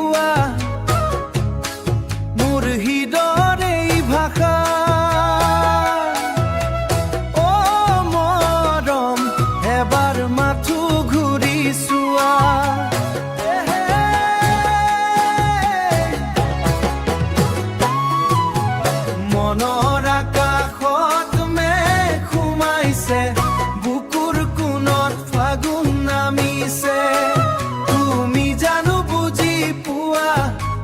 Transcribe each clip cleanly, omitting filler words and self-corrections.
পুৱা মোৰ হৃদয়ৰ এই ভাষা অ মৰম এবাৰ মাথো ঘূৰি চোৱা মনৰ আকাশত মেঘ সোমাইছে বুকুৰ কোণত ফাগুন নামিছে তুমি জানো বুজি পোৱা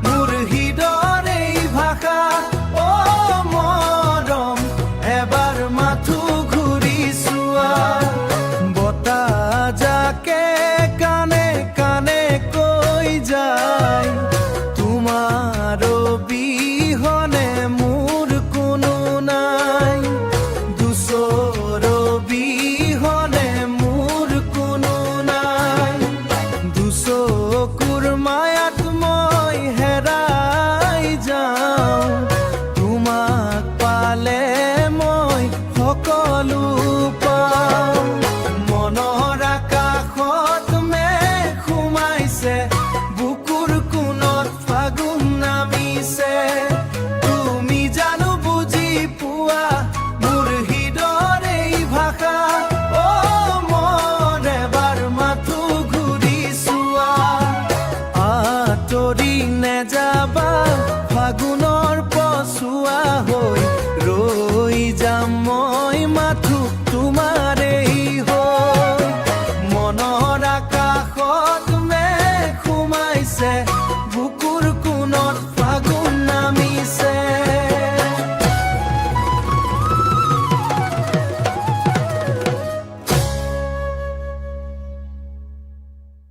মোৰ হৃদয়ৰ এই ভাষা অ মৰম এবাৰ মাথো ঘূৰি চোৱা বতাহ জাকে কানে কানে কৈ যায় তোমাৰ অবিহনে মোৰ কোনো নাই দুচৰ অবিহনে মোৰ কোনো নাই দুচকুৰ মায়াত মই হেৰাই যাওঁ তোমাক পালে মই সকলো পাওঁ মনৰ আকাশত মেঘ সোমাইছে বুকুৰ কোণত ফাগুন নামিছে তুমি জানো বুজি পোৱা মোৰ হৃদয়ৰ এই ভাষা অ মন এবাৰ মাথো ঘূৰি চোৱা আঁতৰি নেযাবা ফাগুনৰ পছুৱা হৈ ৰৈ যাম মই মাথো তোমাৰেই হৈ মনৰ আকাশত মেঘ সোমাইছে